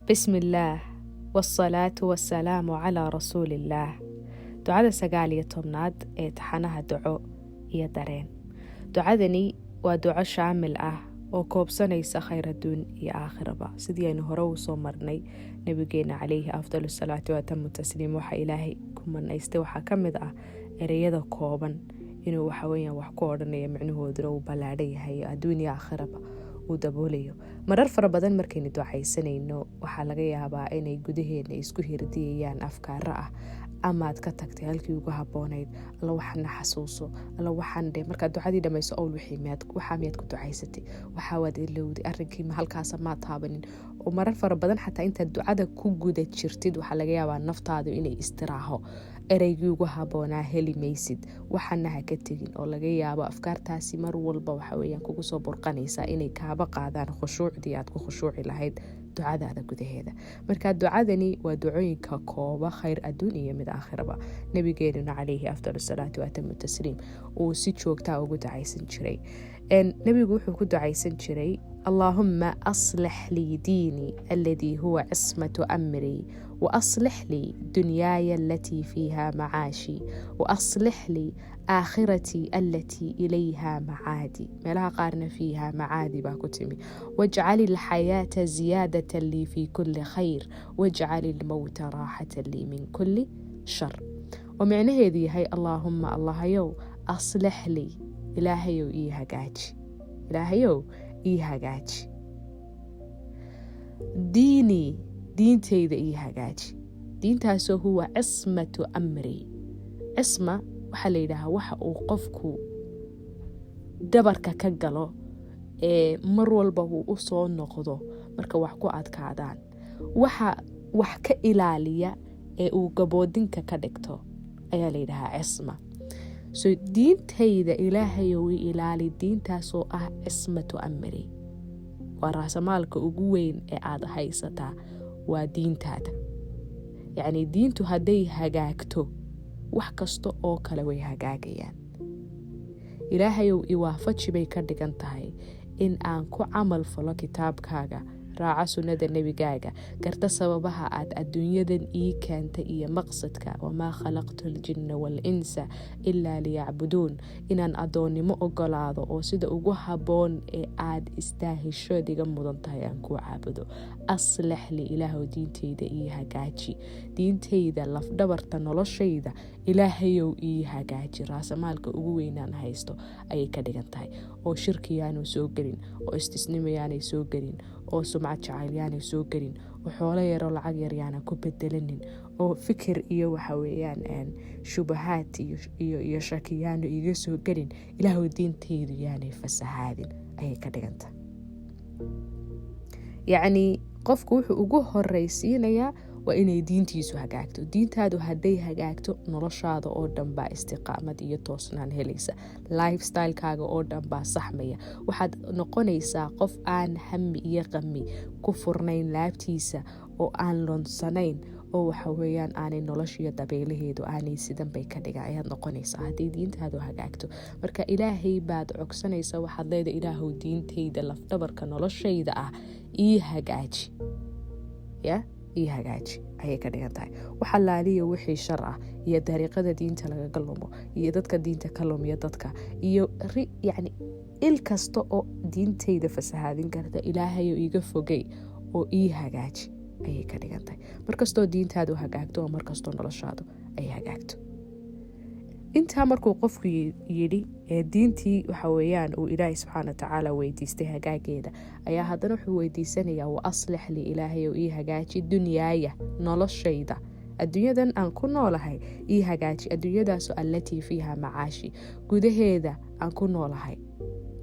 بسم الله والصلاة والسلام على رسول الله. ducada 19aad ee taxanaha duco iyo dareen. ducadani waa duco shaamil ah oo koobsanaysa khayr adduun iyo aakhiraba. sidii aynu hore u soo marnay nabigeena calayhi afdalu salaatu wa tamu tasliim waxa ilaahay ku manaystay waxaa ka mid ah ereyada kooban inuu waxa weeyaan wax ku odhanayo micnahooduna uu ballaadhan yahay adduun iyo aakhiraba uu daboolayo. marar fara badan markaynu ducaysanayno waxaa laga yaabaa inay gudaheena isku hirdiyayaan afkaaro ah amaad ka tagtay halkii ugu habboonayd, alla waxaana xasuuso, alla waxaan dhe markaad ducadii dhammayso owl waxaa miyaad ku ducaysatay, waxaa waad ilowday, arrinkii ma halkaasa maa taabanin. oo marar fara badan xataa intaad ducada ku guda jirtid waxaa laga yaabaa naftaadu inay istiraaho ereygii ugu habboonaa heli maysid, waxaana ha ka tegin. oo laga yaabo afkaartaasi mar walba waxa weeyaan kugu soo burqanaysaa inay kaaba qaadaan khushuucdii aad ku khushuuci lahayd ducadaada gudaheeda. marka ducadani waa ducooyinka kooba khayr adduun iyo mid aakhiraba. nabigeenuna calayhi afdalu salaatu wa tamu tasliim uu si joogtaa ugu ducaysan jiray. nabigu wuxuu ku ducaysan jiray اللهم أصلح لي ديني الذي هو عصمة أمري، وأصلح لي دنياي التي فيها معاشي، وأصلح لي آخرتي التي إليها معادي. ملها قارن فيها معادي باكتمي. واجعل الحياة زيادة لي في كل خير، واجعل الموت راحة لي من كل شر. ومعنى هذه هي اللهم الله يو أصلح لي إلهي يو إيهاجاجي، إلهي يو إيهاجاجي ديني دينتيدا إيهاجاجي. دينتاسو هو عصمة أمري. عصمة waxaa la yidhaahaa waxa uu qofku dabarka ka galo ee mar walba uu u soo noqdo marka wax ku adkaadaan, waxa wax ka ilaaliya ee uu gaboodinka ka dhigto ayaa la yidhahaa cisma. so diintayda ilaahay uu ilaali, diintaasoo ah cismatu amri. waa raasamaalka ugu weyn ee aad haysataa waa diintaada. yacni diintu hadday hagaagto wax kasta oo kale way hagaagayaan. ilaahayow iwaafaji bay ka dhigan tahay in aan ku camal falo kitaabkaaga, raaca sunnada nebigaaga, garta sababaha aad adduunyadan ii keentay iyo maqsadka. wamaa khalaqtu aljinna waalinsa ilaa liyacbuduun. inaan addoonnimo ogolaado oo sida ugu habboon ee aad istaahishood iga mudan tahay aan ku caabudo. aslax li ilaahow diintayda ii hagaaji, diintayda lafdhabarta noloshayda ilaahayow ii hagaaji. raasamaalka ugu weynaan haysto ayay ka dhigan tahay. oo shirkiyaanu soo gelin, oo istisnimayaanay soo gelin, oo sumcad jacayl yaanay soo gelin, oo xoolo yaroo lacag yar yaana ku bedelanin, oo fikir iyo waxa weeyaan shubahaad iyo shakiyaanu iga soo gelin. ilaahow diintaydu yaanay fasahaadin ayay ka dhigan tahay. yacni qofku wuxuu ugu horraysiinayaa waa inay diintiisu hagaagto. diintaadu hadday hagaagto noloshaada oo dhan baa istiqaamad iyo toosnaan helaysa. lifestylekaaga oo dhan baa saxmaya. waxaad noqonaysaa qof aan hami iyo qami ku furnayn laabtiisa, oo aan lonsanayn, oo waxa weeyaan aanay noloshiyo dabeelaheedu aanay sidan bay ka dhiga ayaad noqonaysaa haddii diintaadu hagaagto. marka ilaahay baad cogsanaysaa, waxaad leedahay ilaahow diintayda lafdhabarka noloshayda ah ii hagaaji. ii hagaaji ayay ka dhigan tahay. waxa laaliya wixii shar ah iyo dariiqada diinta lagaga lumo iyo dadka diinta ka lumiya dadka iyo yacni il kasta oo diintayda fasahaadin karta ilaahayo iga fogey oo ii hagaaji ayay ka dhigan tahay. markastoo diintaadu hagaagto oo markastoo noloshaadu ay hagaagto. intaa markuu qofku yidhi diintii waxa weeyaan uu ilaahay subxaana wa tacaala weydiistay hagaageeda, ayaa haddana wuxuu weydiisanayaa wa aslax li ilaahay oo ii hagaaji dunyaaya noloshayda, adduunyadan aan ku noolahay ii hagaaji. adduunyadaasoo allatii fiiha macaashi, gudaheeda aan ku noolahay,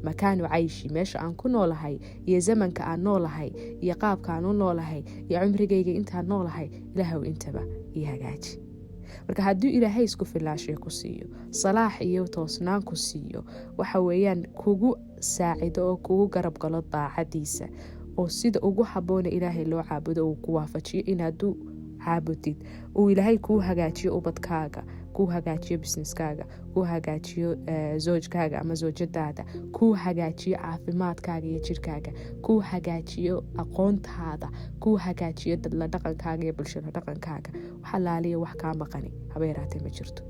makaanu cayshi meesha aan ku noolahay iyo zamanka aan noolahay iyo qaabka aan u noolahay iyo cumrigayga intaan noolahay, ilaahow intaba ii hagaaji. marka hadduu ilaahay isku filaashiyo ku siiyo, salaax iyo toosnaan ku siiyo, waxa weeyaan kugu saacido oo kugu garab galo daacadiisa, oo sida ugu habboona ilaahay loo caabudo uu ku waafajiyo inaad caabudid, uu ilaahay kuu hagaajiyo ubadkaaga, kuu hagaajiyo businesskaaga, kuu hagaajiyo zawjkaaga ama zawjadaada, kuu hagaajiyo caafimaadkaaga iyo jirkaaga, kuu hagaajiyo aqoontaada, kuu hagaajiyo dadla dhaqankaaga iyo bulshada dhaqankaaga. waxa laaliya wax kaa maqani haba yaraatee ma jirto.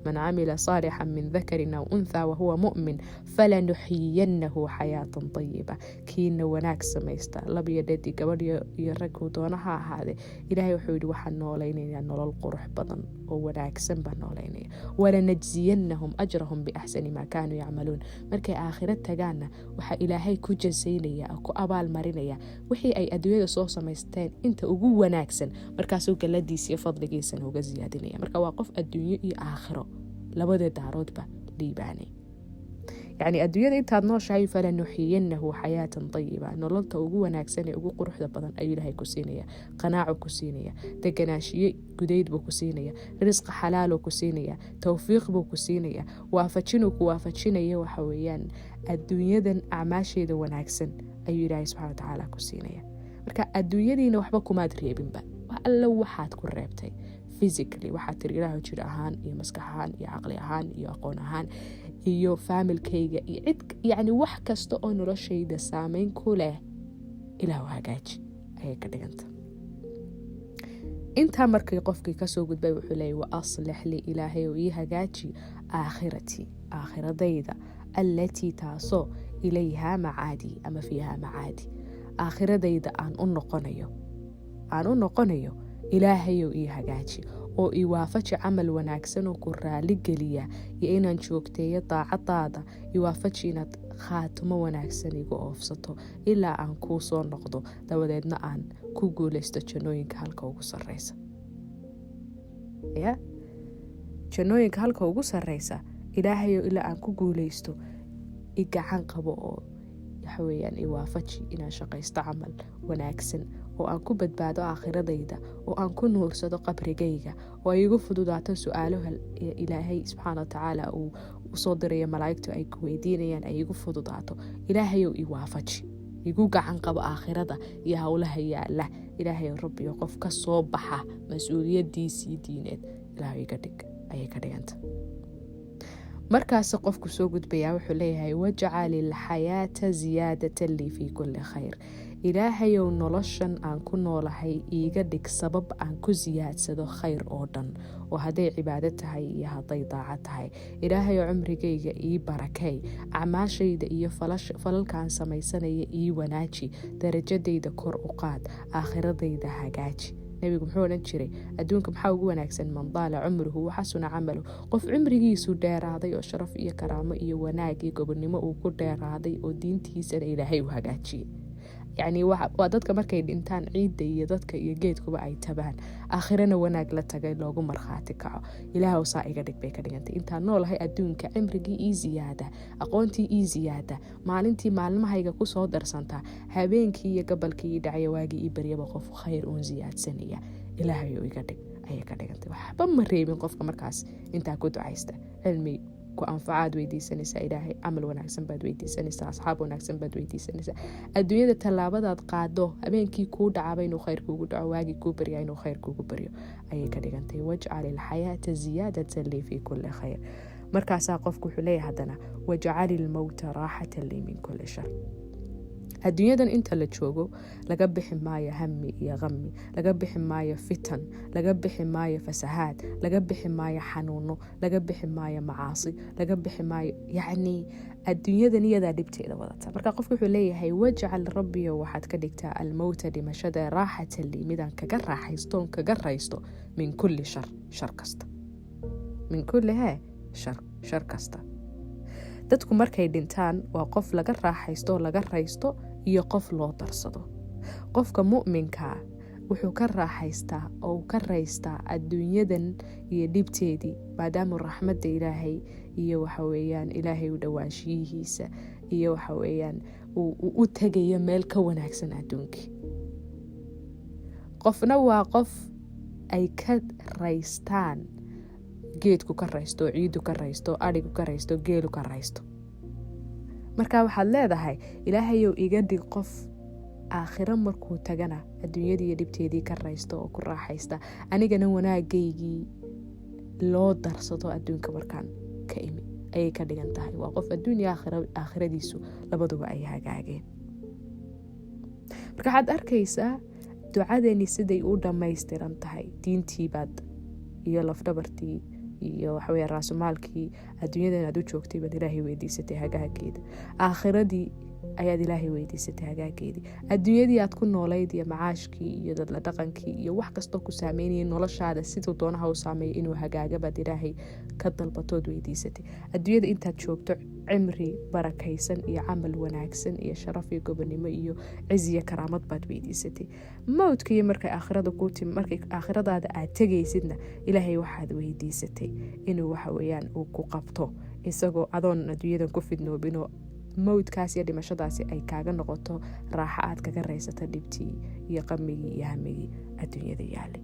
من عمل صالحا من ذكر أو أنثى وهو مؤمن فلنحيينه حياة طيبة. كينا وناك سميستا لبي يدي قبل يرقو دونها هذا إلهي وحيد وحن نوليني أنه للقرح بطن وناك سنبه نوليني ولنجزينهم أجرهم بأحسن ما كانوا يعملون. مركي آخرتها قانا وحا إلهي كجزيني أكو أبال مريني وحي أي أدوية صوص سميستين انت أقو وناكسن مركاسوك الذي سيفضل جيسن هو زيادنية. مركا واقف الدنيا آخره labada daaroodba liibaanay. يعني adduunyada intaad nooshahay falanuxiyinahu xayaatan tayiba, nololta ugu wanaagsan ee ugu quruxda badan ayuu ilaahay ku siinaya, qanaaco ku siinaya, deganaashiyo gudayd buu ku siinaya, risq xalaal ku siinaya, tawfiiq buu ku siinaya, waafajinuu ku waafajinaya waxa weeyaan adduunyadan acmaasheeda wanaagsan ayuu ilaahay subxaanahu wa tacaala ku siinaya. marka adduunyadiina waxba kumaad reebinba, wax alla waxaad ku reebtay physically, waxaad tiri ilaahu jir ahaan iyo maskax ahaan iyo caqli ahaan iyo aqoon ahaan iyo familkayga iyo cid, yani wax kasta oo noloshayda saameyn ku leh ilaahu hagaaji ayay ka dhiganta. intaa markii qofkii kasoo gudbay wuxuu leeyahay wa aslix li ilaahay oo ii hagaaji aakhirati, aakhiradayda, allatii taasoo ilayhaa macaadi ama fiihaa macaadi, aakhiradayda aan u noqonayo ilaahayow ii hagaaji oo ii waafaji camal wanaagsan oo ku raali geliya iyo inaan joogteeyo daacadaada, ii waafaji inaad khaatimo wanaagsan igu oofsato ilaa aan kuu soo noqdo, dabadeedna aan ku guulaysto jannooyinka halka ugu sarreysa. jannooyinka halka ugu sarreysa ilaahayow ilaa aan ku guulaysto i gacan qabo oo waxa weeyaan ii waafaji inaan shaqaysto camal wanaagsan oo aan ku badbaado aakhiradayda, oo aan ku nuursado qabrigayga, oo ay igu fududaato su'aalaha ilaahay subxaana wa tacaala uu usoo dirayo malaa'igtu ay ku weydiinayaan ay igu fududaato. ilaahayow ii waafaji, igu gacan qabo aakhirada iyo howlaha yaala. ilaahayow rabbiyo qof ka soo baxa mas-uuliyadiisii diineed ilaahay iga dhig ayay ka dhiganta. markaas qofku soo gudbaya wuxuu leeyahay waj'al al-hayata ziyadatan li fi kulli khayr. ilaahayow noloshan aan ku noolahay iiga dhig sabab aan ku ziyaadsado khayr oo dhan, oo hadday cibaado tahay iyo hadday daaco tahay. ilaahayow cumrigayga ii barakay, acmaashayda iyo falalkaan samaysanaya ii wanaaji, darajadayda kor u qaad, aakhiradayda hagaaji. nabigu muxuu odhan jiray adduunka maxaa ugu wanaagsan man daala cumruhu waxasuna camalu, qof cumrigiisu dheeraaday oo sharaf iyo karaamo iyo wanaag iyo gobonnimo uu ku dheeraaday oo diintiisana ilaahay u hagaajiyey. يعني waa dadka markay dhintaan ciidda iyo dadka iyo geedkuba ay tabaan, aakhirana wanaag la tagay loogu markhaati kaco. ilaahow saa iga dhig bay ka dhigantay intaan noolahay adduunka cimrigii ii ziyaada, aqoontii ii ziyaada, maalintii maalmahayga ku soo darsantaa, habeenkii iyo gabalkii ii dhacaya waagii ii baryaba qof khayr uun ziyaadsanaya. ilaahayow iga dhig ayay ka dhigantay. waxba ma reebin qofka markaas intaa ku ducaysta. cilmi ku anfacaad weydiisanaysaa ilaahay, camal wanaagsan baad weydiisanaysaa, asxaab wanaagsan baad weydiisanaysaa. adduunyada tallaabadaad qaado habeenkii kuu dhacaba inuu khayr kuugu dhaco, waagii kuu baryaa inuu khayr kuugu baryo ayay ka dhigantay. waj'al al-hayata ziyadatan li fi kulli khayr. markaasaa qofku wuxuu leeyahay haddana waj'al al-mawta raaxatan li min kulli shar. adduunyadan inta la joogo laga bixi maayo hami iyo qami, laga bixi maayo fitan, laga bixi maayo fasahaad, laga bixi maayo xanuuno, laga bixi maayo macaasi, laga bixi maayo, yacni adduunyadan iyadaa dhibteeda wadata. marka qofku wuxuu leeyahay waj'al rabbiyo waxaad ka dhigtaa almawta dhimashada raaxatan li midaan kaga raaxaystoon kaga raysto min kulli shar kasta, min kulli shar kasta. dadku markay dhintaan waa qof laga raaxaysto laga raysto iyo qof loo darsado. qofka mu'minka wuxuu ka raaxaystaa oo ka raystaa adduunyadan iyo dhibteedii, maadaama raxmadda ilaahay iyo waxa weeyaan ilaahay u dhawaanshiyihiisa iyo waxa weeyaan u tagayo meel ka wanaagsan adduunkii. qofna waa qof ay ka raystaan geedku ka raysto, ciidu ka raysto, arigu ka raysto, geelu ka raysto. marka waxaad leedahay ilaahayow iga dhig qof aakhiro markuu tagana adduunyadii iyo dhibteedii ka raysto oo ku raaxaysta, anigana wanaagaygii loo darsado adduunka markaan ka imi ayay ka dhigan tahay. waa qof adduun iyo aakhiradiisu labaduba ay hagaageen. marka waxaad arkaysaa ducadeeni siday u dhammaystiran tahay. diintiibaad iyo lafdhabartii iyo waxaweye raasumaalkii adduunyadan aad u joogtay baad ilaahay weydiisatay hagaageeda. aakhiradii ayaad ilaahay weydiisatay hagaageedii. adduunyadii aad ku noolayd iyo macaashkii iyo dadla dhaqankii iyo wax kastoo ku saameynayay noloshaada siduu doonaha u saameeya inuu hagaaga baad ilaahay ka dalbatood weydiisatay. adduunyada intaad joogto cimri barakaysan iyo camal wanaagsan iyo sharaf iyo gobonimo iyo ciz iyo karaamad baad weydiisatay. mawdka iyo markay aakhirada ku timi, markay aakhiradaada aad tegaysidna ilaahay waxaad weydiisatay inuu waxaweyaan uu ku qabto isagoo adoon adduunyadan ku fidnoobinoo mawdkaas iyo dhimashadaasi ay kaaga noqoto raaxa aad kaga raysata dhibtii iyo qamigii iyo hamigii adduunyada yaalay.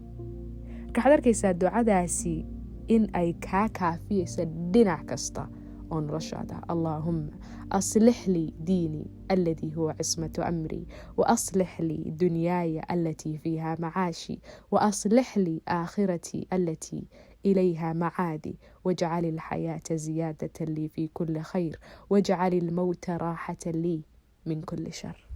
marka waxaad arkaysaa ducadaasi in ay kaa kaafiyeysa dhinac kasta oo noloshaada. allaahumma aslix lii diinii alladii huwa cismatu amrii waaslix lii dunyaaya allatii fiiha macaashii waaslix lii aakhiratii allatii إليها معادي واجعل الحياة زيادة لي في كل خير واجعل الموت راحة لي من كل شر.